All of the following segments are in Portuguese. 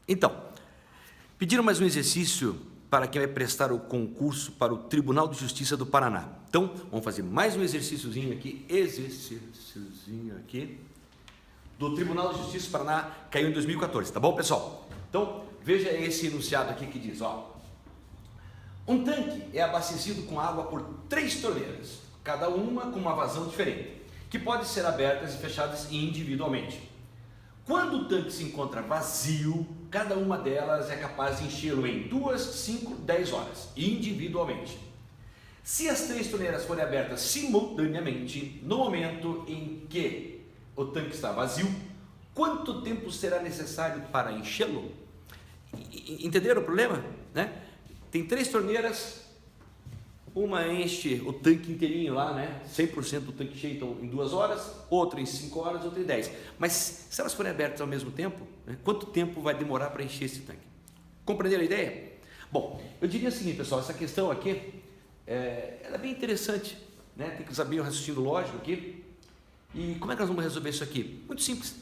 Então, pediram mais um exercício para quem vai prestar o concurso para o Tribunal de Justiça do Paraná. Então, vamos fazer mais um exercíciozinho aqui, do Tribunal de Justiça do Paraná, caiu em 2014, tá bom, pessoal? Então, veja esse enunciado aqui que diz, ó, um tanque é abastecido com água por 3 torneiras, cada uma com uma vazão diferente, que podem ser abertas e fechadas individualmente. Quando o tanque se encontra vazio, cada uma delas é capaz de enchê-lo em 2, 5, 10 horas, individualmente. Se as 3 torneiras forem abertas simultaneamente, no momento em que o tanque está vazio, quanto tempo será necessário para enchê-lo? Entenderam o problema? Né? Tem 3 torneiras, uma enche o tanque inteirinho lá, né? 100% do tanque cheio então, em 2 horas, outra em 5 horas, outra em 10. Mas se elas forem abertas ao mesmo tempo, né? Quanto tempo vai demorar para encher esse tanque? Compreenderam a ideia? Bom, eu diria o seguinte, pessoal, essa questão aqui, ela é bem interessante, né? Tem que saber o raciocínio lógico aqui. E como é que nós vamos resolver isso aqui? Muito simples.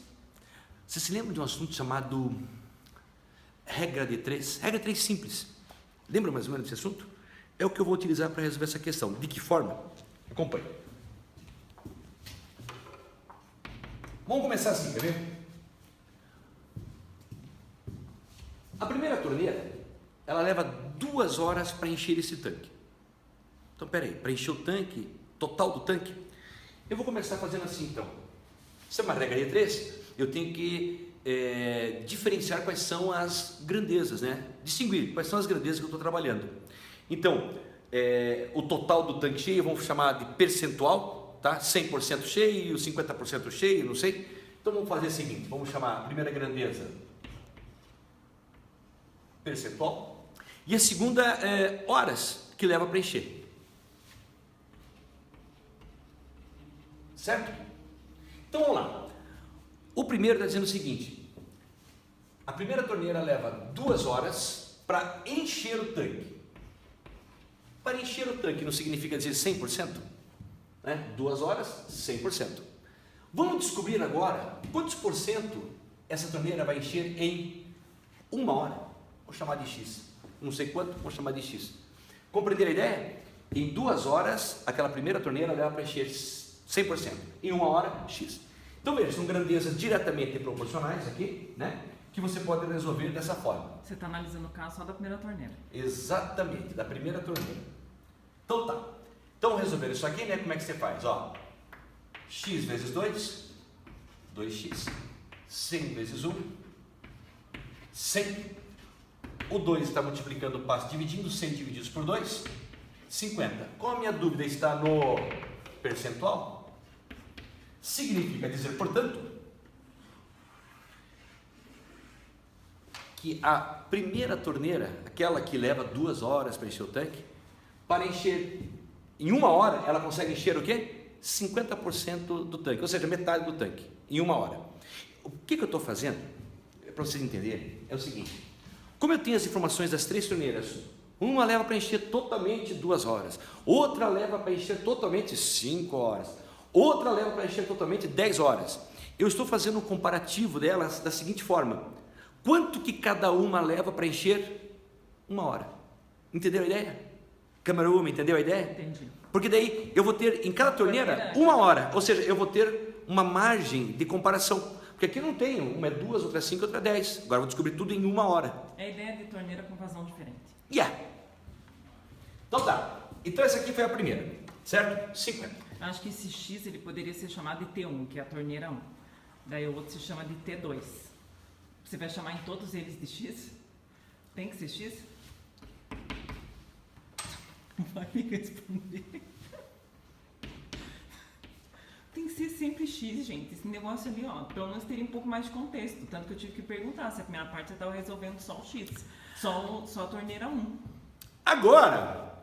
Você se lembra de um assunto chamado regra de 3? Regra 3 simples. Lembra mais ou menos desse assunto? É o que eu vou utilizar para resolver essa questão. De que forma? Acompanhe. Vamos começar assim, quer ver? A primeira torneira, ela leva 2 horas para encher esse tanque. Então, peraí, para encher o tanque, total do tanque, eu vou começar fazendo assim, então. Isso é uma regra de 3, eu tenho que diferenciar quais são as grandezas, né? Distinguir quais são as grandezas que eu estou trabalhando. Então, o total do tanque cheio, vamos chamar de percentual, tá? 100% cheio, 50% cheio, não sei. Então, vamos fazer o seguinte, vamos chamar a primeira grandeza percentual e a segunda horas que leva para encher. Certo? Então, vamos lá. O primeiro está dizendo o seguinte, a primeira torneira leva 2 horas para encher o tanque. Para encher o tanque não significa dizer 100%, né? 2 horas, 100%. Vamos descobrir agora quantos por cento essa torneira vai encher em 1 hora. Vou chamar de X. Não sei quanto, vou chamar de X. Compreenderam a ideia? Em 2 horas, aquela primeira torneira leva para encher 100%. Em 1 hora, X. Então veja, são grandezas diretamente proporcionais aqui, né? Que você pode resolver dessa forma. Você está analisando o caso só da primeira torneira. Exatamente, da primeira torneira. Então tá. Então resolver isso aqui, né? Como é que você faz? Ó, x vezes 2, 2x. 100 vezes 1, 100. O 2 está multiplicando o passo, dividindo 100 divididos por 2, 50. Como a minha dúvida está no percentual, significa dizer, portanto, que a primeira torneira, aquela que leva 2 horas para encher o tanque, para encher em 1 hora, ela consegue encher o quê? 50% do tanque, ou seja, metade do tanque, em 1 hora. O que eu estou fazendo, para vocês entenderem, é o seguinte, como eu tenho as informações das 3 torneiras, uma leva para encher totalmente 2 horas, outra leva para encher totalmente 5 horas, outra leva para encher totalmente 10 horas. Eu estou fazendo um comparativo delas da seguinte forma, quanto que cada uma leva para encher 1 hora? Entenderam a ideia? Câmara 1, entendeu a ideia? Entendi. Porque daí eu vou ter em cada torneira 1 hora, ou seja, eu vou ter uma margem de comparação. Porque aqui eu não tenho, uma é 2, outra é 5, outra é 10. Agora eu vou descobrir tudo em 1 hora. É a ideia de torneira com vazão diferente. Yeah. Então tá. Então essa aqui foi a primeira, certo? 50. Acho que esse X ele poderia ser chamado de T1, que é a torneira 1. Daí o outro se chama de T2. Você vai chamar em todos eles de X? Tem que ser X? Não vai me responder. Tem que ser sempre X, gente. Esse negócio ali, ó, pelo menos teria um pouco mais de contexto. Tanto que eu tive que perguntar se a primeira parte você estava resolvendo só o X. Só a torneira 1. Agora,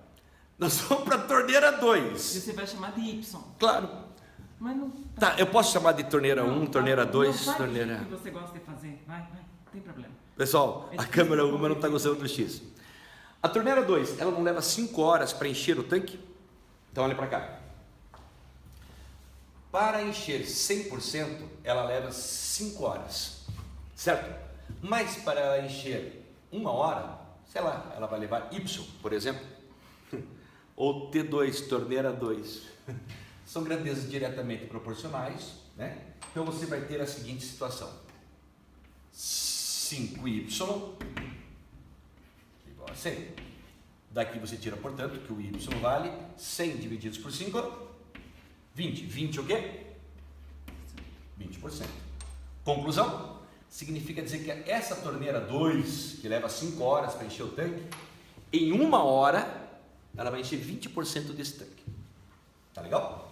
nós vamos para a torneira 2. E você vai chamar de Y. Claro. Mas não... Tá, eu posso chamar de torneira 1, torneira 2, não, torneira... Vai do jeito que você gosta de fazer. Vai, não tem problema. Pessoal, a câmera 1 não está gostando do X. A torneira 2, ela não leva 5 horas para encher o tanque? Então olha para cá. Para encher 100%, ela leva 5 horas, certo? Mas para ela encher 1 hora, sei lá, ela vai levar Y, por exemplo, ou T2, torneira 2. São grandezas diretamente proporcionais, né? Então você vai ter a seguinte situação: 5Y igual a 100. Daqui você tira, portanto, que o Y vale 100 divididos por 5, 20. 20 o quê? 20%. Conclusão? Significa dizer que essa torneira 2, que leva 5 horas para encher o tanque, em 1 hora, ela vai encher 20% desse tanque. Tá legal?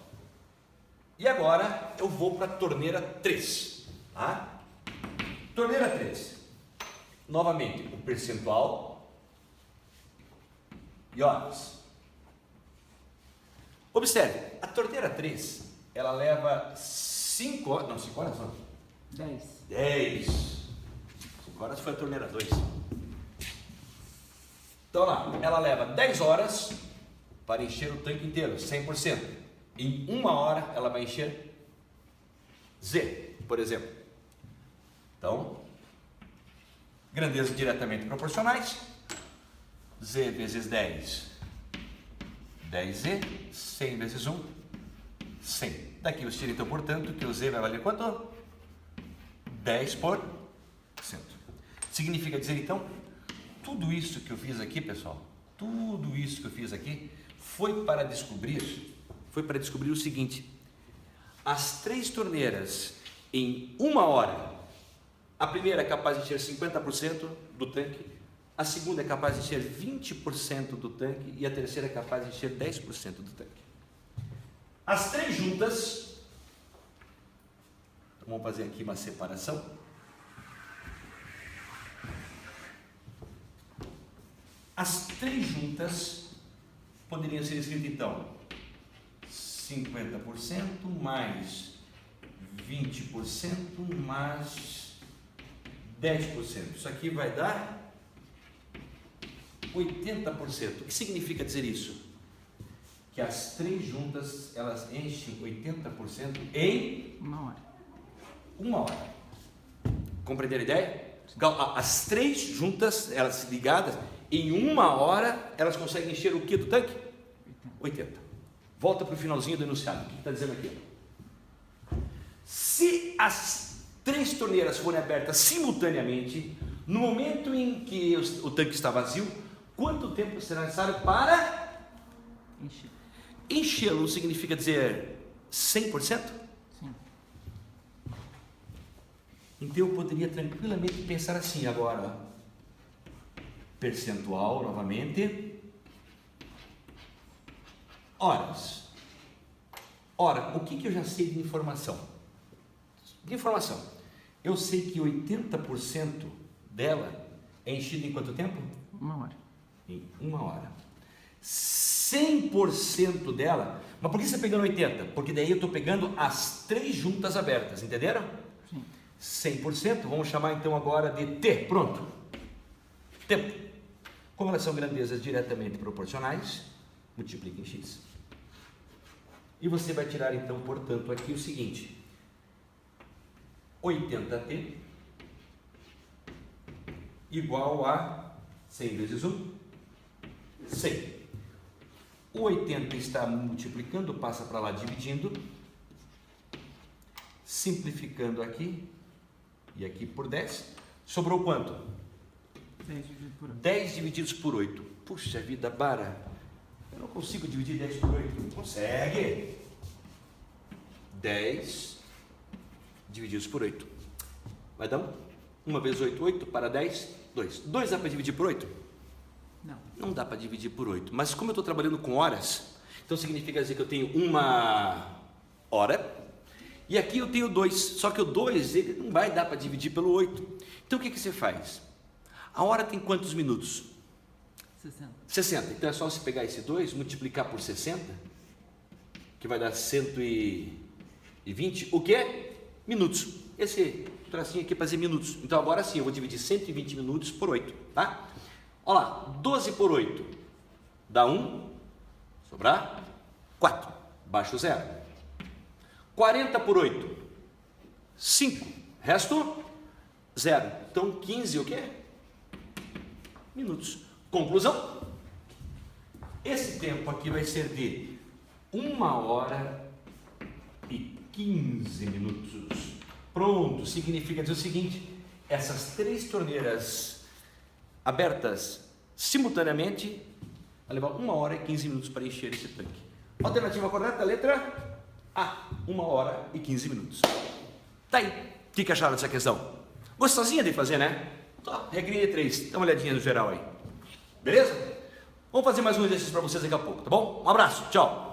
E agora eu vou para a torneira 3. Tá? Torneira 3. Novamente, o percentual e horas. Observe, a torneira 3, ela leva 5 horas, não, 5 horas não. 10. 5 horas foi a torneira 2. Então lá, ela leva 10 horas para encher o tanque inteiro, 100%. Em 1 hora ela vai encher Z, por exemplo. Então, grandezas diretamente proporcionais. Z vezes 10, 10Z, 100 vezes 1, 100. Daqui você tira então, portanto, que o Z vai valer quanto? 10%. Significa dizer então, tudo isso que eu fiz aqui, pessoal, tudo isso que eu fiz aqui foi para descobrir o seguinte: as 3 torneiras em 1 hora, a primeira é capaz de encher 50% do tanque, a segunda é capaz de encher 20% do tanque e a terceira é capaz de encher 10% do tanque. As 3 juntas, então vamos fazer aqui uma separação. As 3 juntas poderiam ser escritas então 50% mais 20% mais 10%. Isso aqui vai dar 80%. O que significa dizer isso? Que as 3 juntas, elas enchem 80% em 1 hora. 1 hora. Compreenderam a ideia? As 3 juntas, elas ligadas, em 1 hora, elas conseguem encher o que do tanque? 80. Volta para o finalzinho do enunciado. O que está dizendo aqui? Se as 3 torneiras forem abertas simultaneamente, no momento em que o tanque está vazio, quanto tempo será necessário para Encher. enchê-lo? Significa dizer 100%? Sim. Então eu poderia tranquilamente pensar assim agora: percentual novamente, horas. Ora, o que eu já sei de informação? Eu sei que 80% dela é enchida em quanto tempo? 1 hora. Em 1 hora. 100% dela, mas por que você está pegando 80%? Porque daí eu estou pegando as 3 juntas abertas, entenderam? Sim. 100%, vamos chamar então agora de T, pronto. Tempo. Como elas são grandezas diretamente proporcionais, multiplica em X. E você vai tirar então, portanto, aqui o seguinte: 80T igual a 100 vezes 1, 100. O 80 está multiplicando, passa para lá dividindo, simplificando aqui e aqui por 10. Sobrou quanto? 10 dividido por 8. 10 divididos por 8. Puxa vida, Bara, eu não consigo dividir 10 por 8. Não consegue. 10 divididos por 8. Vai dar 1. 1 vezes 8, 8. Para 10, 2. 2 dá para dividir por 8? Não. Não dá para dividir por 8. Mas como eu estou trabalhando com horas, então significa dizer que eu tenho 1 hora. E aqui eu tenho 2. Só que o 2 ele não vai dar para dividir pelo 8. Então o que você faz? A hora tem quantos minutos? 60. 60. Então é só você pegar esse 2, multiplicar por 60, que vai dar 120. O que? Minutos. Esse tracinho aqui é para dizer minutos. Então agora sim, eu vou dividir 120 minutos por 8, tá? Olha lá, 12 por 8 dá 1, sobrar 4, baixo 0. 40 por 8, 5, resto 0. Então 15 o quê? Minutos. Conclusão? Esse tempo aqui vai ser de 1h15. Pronto, significa dizer o seguinte: essas 3 torneiras abertas simultaneamente vai levar 1h15 para encher esse tanque. Alternativa correta, letra A, 1h15. Tá aí, o que acharam dessa questão? Gostosinha de fazer, né? Só, regrinha de 3, dá uma olhadinha no geral aí. Beleza? Vamos fazer mais um exercício para vocês daqui a pouco, tá bom? Um abraço, tchau!